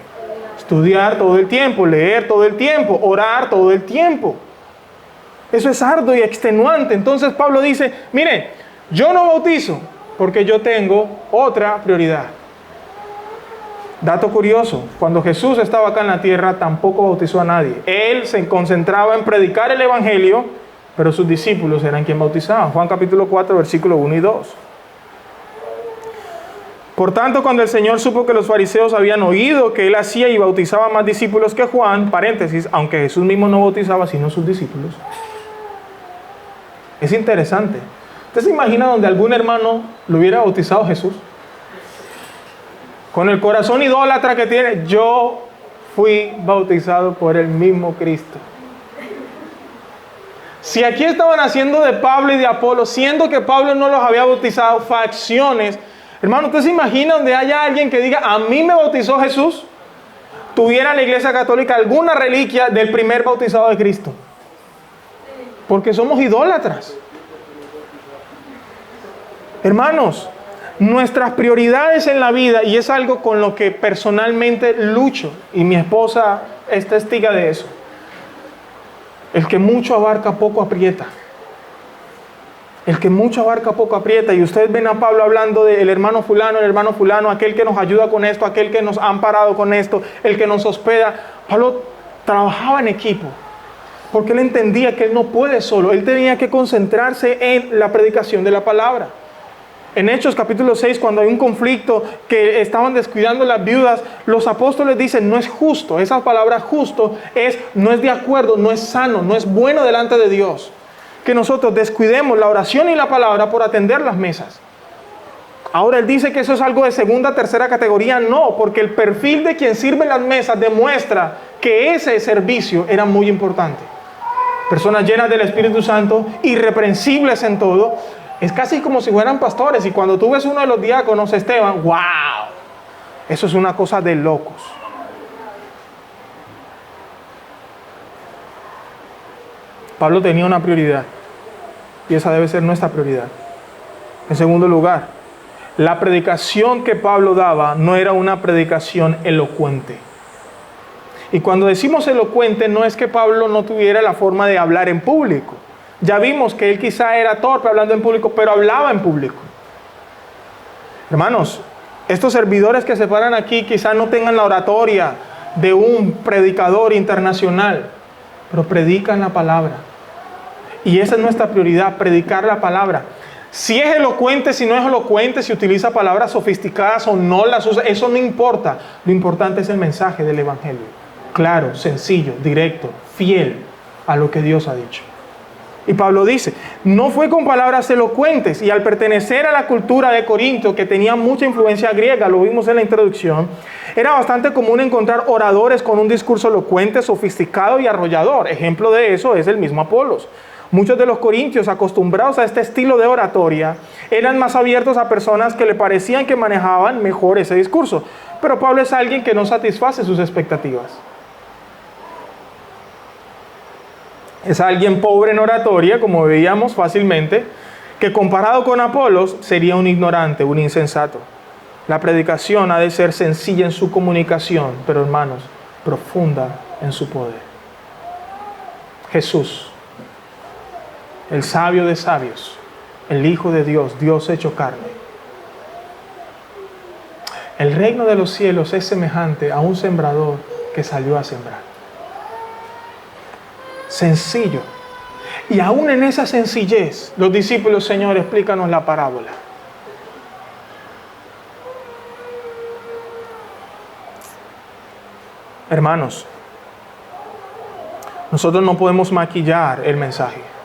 Estudiar todo el tiempo, leer todo el tiempo, orar todo el tiempo. Eso es arduo y extenuante. Entonces Pablo dice, mire, yo no bautizo porque yo tengo otra prioridad. Dato curioso, cuando Jesús estaba acá en la tierra tampoco bautizó a nadie. Él se concentraba en predicar el evangelio, pero sus discípulos eran quien bautizaban. Juan capítulo 4, versículos 1 y 2. Por tanto, cuando el Señor supo que los fariseos habían oído que él hacía y bautizaba más discípulos que Juan, paréntesis, aunque Jesús mismo no bautizaba sino sus discípulos. Es interesante. ¿Usted se imagina donde algún hermano lo hubiera bautizado Jesús? Con el corazón idólatra que tiene, yo fui bautizado por el mismo Cristo. Si aquí estaban haciendo de Pablo y de Apolo, siendo que Pablo no los había bautizado, facciones, hermano, ¿usted se imagina donde haya alguien que diga, a mí me bautizó Jesús? Tuviera la Iglesia Católica alguna reliquia del primer bautizado de Cristo. Porque somos idólatras. Hermanos, nuestras prioridades en la vida, y es algo con lo que personalmente lucho, y mi esposa es testiga de eso. El que mucho abarca, poco aprieta. El que mucho abarca, poco aprieta. Y ustedes ven a Pablo hablando del hermano fulano, aquel que nos ayuda con esto, aquel que nos ha amparado con esto, el que nos hospeda. Pablo trabajaba en equipo, porque él entendía que él no puede solo. Él tenía que concentrarse en la predicación de la palabra. En Hechos capítulo 6, cuando hay un conflicto que estaban descuidando las viudas, los apóstoles dicen, no es justo. Esa palabra justo no es de acuerdo, no es sano, no es bueno delante de Dios que nosotros descuidemos la oración y la palabra por atender las mesas. Ahora él dice que eso es algo de segunda, tercera categoría. No, porque el perfil de quien sirve en las mesas demuestra que ese servicio era muy importante. Personas llenas del Espíritu Santo, irreprensibles en todo. Es casi como si fueran pastores. Y cuando tú ves uno de los diáconos, Esteban, ¡wow! Eso es una cosa de locos. Pablo tenía una prioridad. Y esa debe ser nuestra prioridad. En segundo lugar, la predicación que Pablo daba no era una predicación elocuente. Y cuando decimos elocuente, no es que Pablo no tuviera la forma de hablar en público. Ya vimos que él quizá era torpe hablando en público, pero hablaba en público. Hermanos, estos servidores que se paran aquí quizá no tengan la oratoria de un predicador internacional, pero predican la palabra. Y esa es nuestra prioridad, predicar la palabra. Si es elocuente, si no es elocuente, si utiliza palabras sofisticadas o no las usa, eso no importa. Lo importante es el mensaje del Evangelio. Claro, sencillo, directo, fiel a lo que Dios ha dicho. Y Pablo dice, no fue con palabras elocuentes, y al pertenecer a la cultura de Corinto, que tenía mucha influencia griega, lo vimos en la introducción, era bastante común encontrar oradores con un discurso elocuente, sofisticado y arrollador. Ejemplo de eso es el mismo Apolos. Muchos de los corintios, acostumbrados a este estilo de oratoria, eran más abiertos a personas que le parecían que manejaban mejor ese discurso. Pero Pablo es alguien que no satisface sus expectativas. Es alguien pobre en oratoria, como veíamos fácilmente, que comparado con Apolos sería un ignorante, un insensato. La predicación ha de ser sencilla en su comunicación, pero hermanos, profunda en su poder. Jesús, el sabio de sabios, el Hijo de Dios, Dios hecho carne. El reino de los cielos es semejante a un sembrador que salió a sembrar. Sencillo. Y aún en esa sencillez, los discípulos, Señor, explícanos la parábola. Hermanos, nosotros no podemos maquillar el mensaje.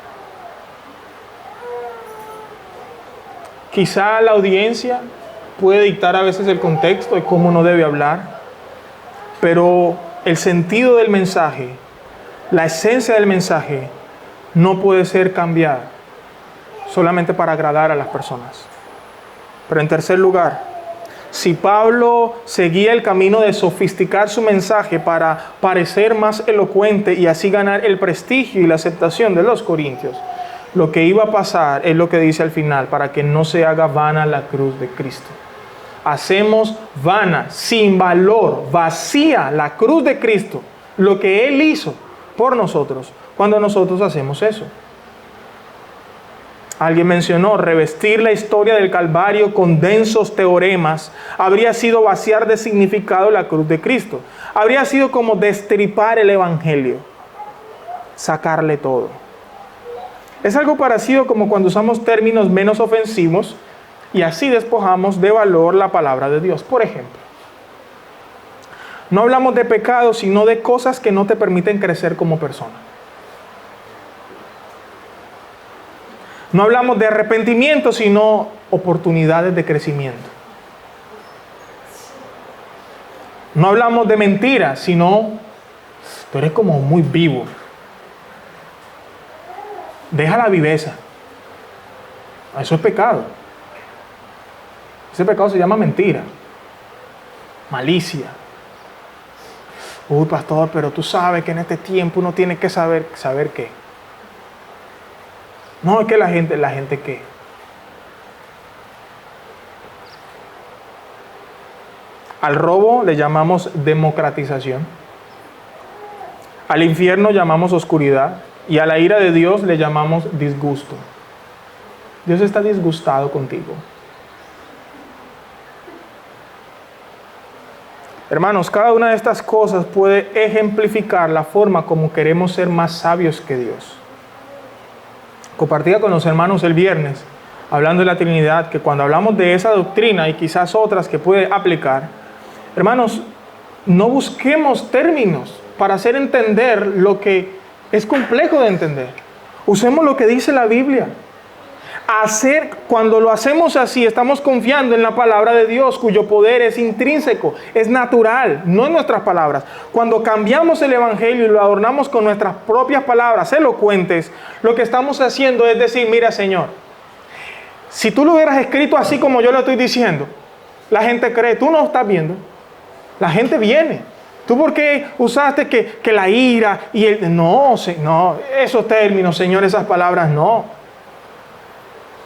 Quizá la audiencia puede dictar a veces el contexto de cómo uno debe hablar, pero el sentido del mensaje, la esencia del mensaje, no puede ser cambiada solamente para agradar a las personas. Pero en tercer lugar, si Pablo seguía el camino de sofisticar su mensaje para parecer más elocuente y así ganar el prestigio y la aceptación de los corintios, lo que iba a pasar es lo que dice al final, para que no se haga vana la cruz de Cristo. Hacemos vana, sin valor, vacía la cruz de Cristo, lo que Él hizo por nosotros, cuando nosotros hacemos eso. Alguien mencionó, revestir la historia del Calvario con densos teoremas habría sido vaciar de significado la cruz de Cristo. Habría sido como destripar el Evangelio, sacarle todo. Es algo parecido como cuando usamos términos menos ofensivos y así despojamos de valor la palabra de Dios. Por ejemplo, no hablamos de pecado, sino de cosas que no te permiten crecer como persona. No hablamos de arrepentimiento, sino oportunidades de crecimiento. No hablamos de mentiras, sino tú eres como muy vivo. Deja la viveza. Eso es pecado. Ese pecado se llama mentira, malicia. Uy, pastor, pero tú sabes que en este tiempo uno tiene que saber qué. No, es que la gente qué. Al robo le llamamos democratización. Al infierno llamamos oscuridad. Y a la ira de Dios le llamamos disgusto. Dios está disgustado contigo. Hermanos, cada una de estas cosas puede ejemplificar la forma como queremos ser más sabios que Dios. Compartía con los hermanos el viernes, hablando de la Trinidad, que cuando hablamos de esa doctrina y quizás otras que puede aplicar, hermanos, no busquemos términos para hacer entender lo que es complejo de entender. Usemos lo que dice la Biblia. Cuando lo hacemos así, estamos confiando en la palabra de Dios, cuyo poder es intrínseco, es natural, no en nuestras palabras. Cuando cambiamos el Evangelio y lo adornamos con nuestras propias palabras elocuentes, lo que estamos haciendo es decir, mira, Señor, si tú lo hubieras escrito así como yo lo estoy diciendo, la gente cree, tú no estás viendo, la gente viene. ¿Tú por qué usaste que la ira y el... No, esos términos, Señor, esas palabras, no.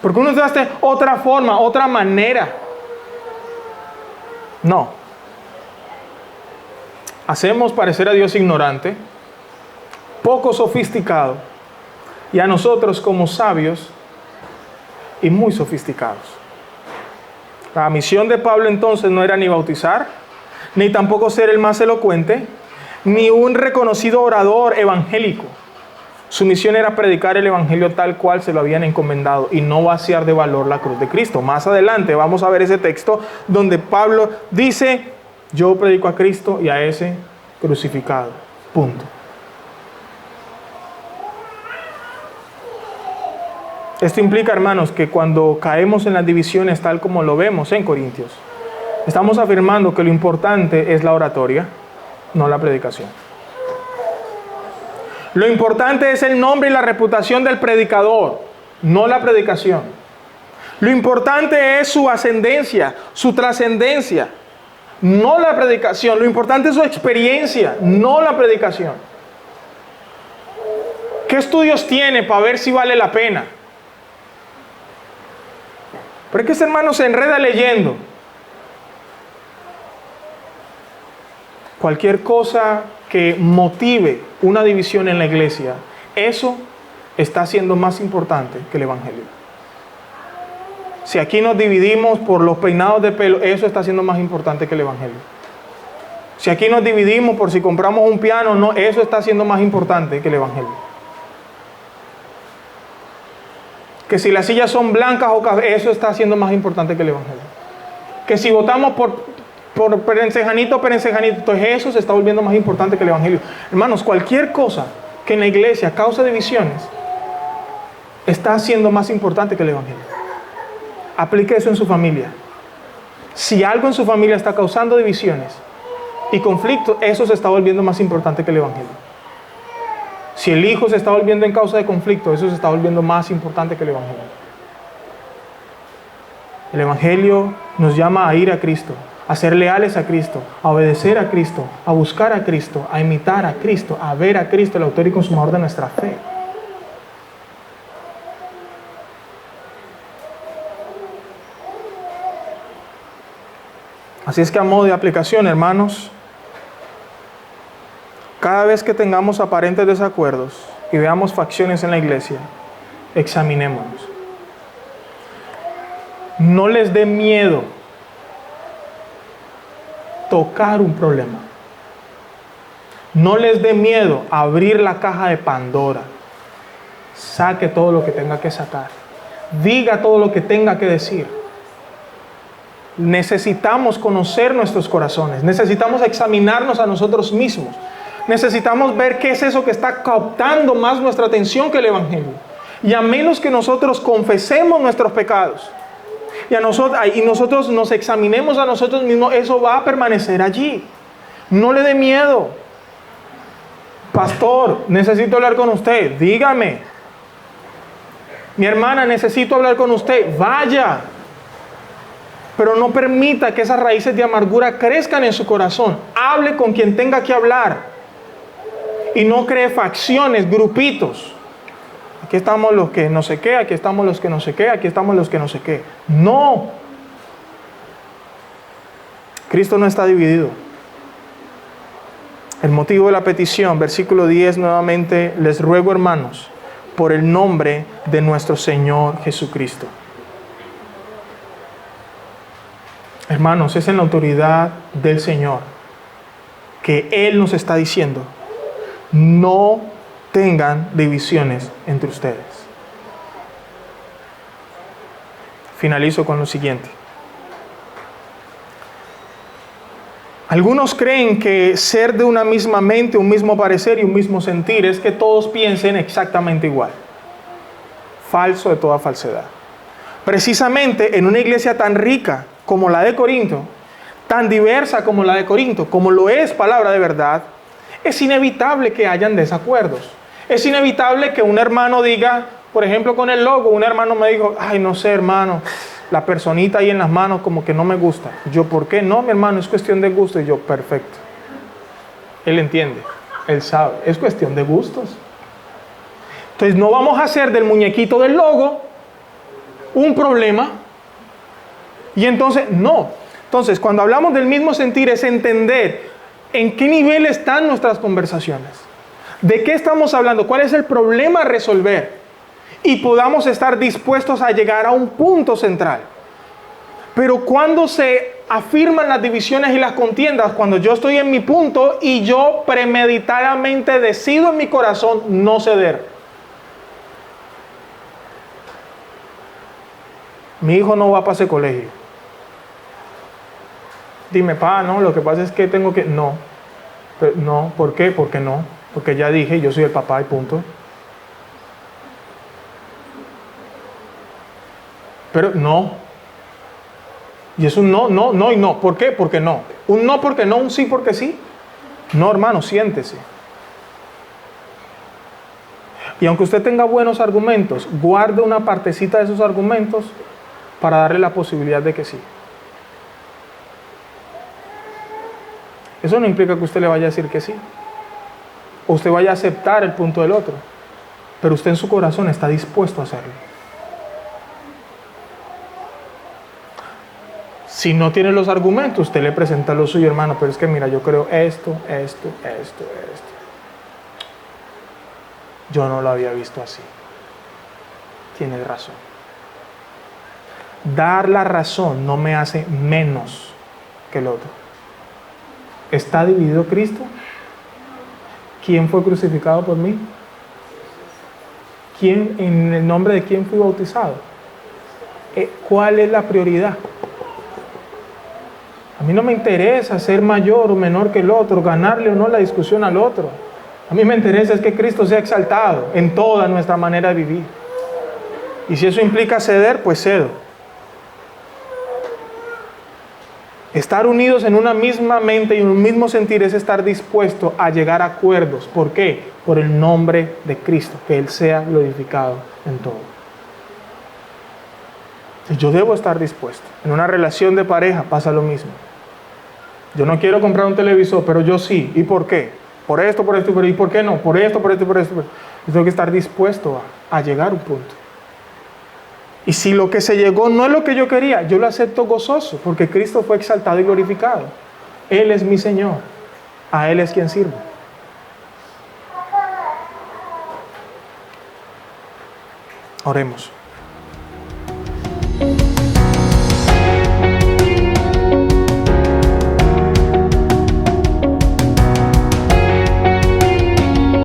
Porque uno usaste otra forma, otra manera. No. Hacemos parecer a Dios ignorante, poco sofisticado, y a nosotros como sabios y muy sofisticados. La misión de Pablo entonces no era ni bautizar, ni tampoco ser el más elocuente, ni un reconocido orador evangélico. Su misión era predicar el evangelio tal cual se lo habían encomendado y no vaciar de valor la cruz de Cristo. Más adelante vamos a ver ese texto donde Pablo dice, yo predico a Cristo y a ese crucificado. Punto. Esto implica, hermanos, que cuando caemos en las divisiones tal como lo vemos en Corintios, estamos afirmando que lo importante es la oratoria, no la predicación. Lo importante es el nombre y la reputación del predicador, no la predicación. Lo importante es su ascendencia, su trascendencia, no la predicación. Lo importante es su experiencia, no la predicación. ¿Qué estudios tiene para ver si vale la pena? Pero es que ese hermano se enreda leyendo. Cualquier cosa que motive una división en la iglesia, eso está siendo más importante que el evangelio. Si aquí nos dividimos por los peinados de pelo, eso está siendo más importante que el evangelio. Si aquí nos dividimos por si compramos un piano, no, eso está siendo más importante que el evangelio. Que si las sillas son blancas o café, eso está siendo más importante que el evangelio. Que si votamos por perencejanito, entonces eso se está volviendo más importante que el evangelio. Hermanos, cualquier cosa que en la iglesia cause divisiones está siendo más importante que el evangelio. Aplique eso en su familia. Si algo en su familia está causando divisiones y conflictos, eso se está volviendo más importante que el evangelio. Si el hijo se está volviendo en causa de conflicto, eso se está volviendo más importante que el evangelio. El evangelio nos llama a ir a Cristo, a ser leales a Cristo, a obedecer a Cristo, a buscar a Cristo, a imitar a Cristo, a ver a Cristo, el autor y consumador de nuestra fe. Así es que a modo de aplicación, hermanos, cada vez que tengamos aparentes desacuerdos y veamos facciones en la iglesia, examinémonos. No les dé miedo tocar un problema. No les dé miedo abrir la caja de Pandora. Saque todo lo que tenga que sacar. Diga todo lo que tenga que decir. Necesitamos conocer nuestros corazones, necesitamos examinarnos a nosotros mismos, necesitamos ver qué es eso que está captando más nuestra atención que el Evangelio. Y a menos que nosotros confesemos nuestros pecados y nosotros nos examinemos a nosotros mismos, eso va a permanecer allí. No le dé miedo. Pastor, necesito hablar con usted, dígame. Mi hermana, necesito hablar con usted, vaya. Pero no permita que esas raíces de amargura crezcan en su corazón. Hable con quien tenga que hablar. Y no cree facciones, grupitos. Aquí estamos los que no sé qué, aquí estamos los que no sé qué, aquí estamos los que no sé qué. No. Cristo no está dividido. El motivo de la petición, versículo 10 nuevamente, les ruego, hermanos, por el nombre de nuestro Señor Jesucristo. Hermanos, es en la autoridad del Señor que Él nos está diciendo, no tengan divisiones entre ustedes. Finalizo con lo siguiente. Algunos creen que ser de una misma mente, un mismo parecer y un mismo sentir es que todos piensen exactamente igual. Falso de toda falsedad. Precisamente en una iglesia tan rica como la de Corinto, tan diversa como la de Corinto, como lo es palabra de verdad, es inevitable que hayan desacuerdos. Es inevitable que un hermano diga, por ejemplo con el logo, un hermano me dijo, ay no sé hermano, la personita ahí en las manos como que no me gusta. Yo, ¿por qué? No, mi hermano, es cuestión de gusto. Y yo, perfecto. Él entiende, él sabe, es cuestión de gustos. Entonces no vamos a hacer del muñequito del logo un problema. Y entonces, no. Entonces, cuando hablamos del mismo sentir es entender en qué nivel están nuestras conversaciones. ¿De qué estamos hablando? ¿Cuál es el problema a resolver? Y podamos estar dispuestos a llegar a un punto central. Pero cuando se afirman las divisiones y las contiendas, cuando yo estoy en mi punto y yo premeditadamente decido en mi corazón no ceder. Mi hijo no va para ese colegio. Dime, pa, no, lo que pasa es que tengo que... No, pero no, ¿por qué? Porque no, porque ya dije, yo soy el papá y punto. Pero no. Y es un no, no, no y no. ¿Por qué? Porque no. Un no porque no, un sí porque sí. No, hermano, siéntese. Y aunque usted tenga buenos argumentos, guarde una partecita de esos argumentos para darle la posibilidad de que sí. Eso no implica que usted le vaya a decir que sí. O usted vaya a aceptar el punto del otro. Pero usted en su corazón está dispuesto a hacerlo. Si no tiene los argumentos, usted le presenta lo suyo, hermano, pero es que mira, yo creo esto. Yo no lo había visto así. Tienes razón. Dar la razón no me hace menos que el otro. ¿Está dividido Cristo? ¿Quién fue crucificado por mí? ¿Quién, en el nombre de quién fui bautizado? ¿Cuál es la prioridad? A mí no me interesa ser mayor o menor que el otro, ganarle o no la discusión al otro. A mí me interesa es que Cristo sea exaltado en toda nuestra manera de vivir. Y si eso implica ceder, pues cedo. Estar unidos en una misma mente y en un mismo sentir es estar dispuesto a llegar a acuerdos. ¿Por qué? Por el nombre de Cristo, que Él sea glorificado en todo. Yo debo estar dispuesto. En una relación de pareja pasa lo mismo. Yo no quiero comprar un televisor, pero yo sí. ¿Y por qué? Por esto, por esto, ¿y por qué no? Por esto, por esto, por esto. Yo tengo que estar dispuesto a llegar a un punto. Y si lo que se llegó no es lo que yo quería, yo lo acepto gozoso, porque Cristo fue exaltado y glorificado. Él es mi Señor. A Él es quien sirvo. Oremos.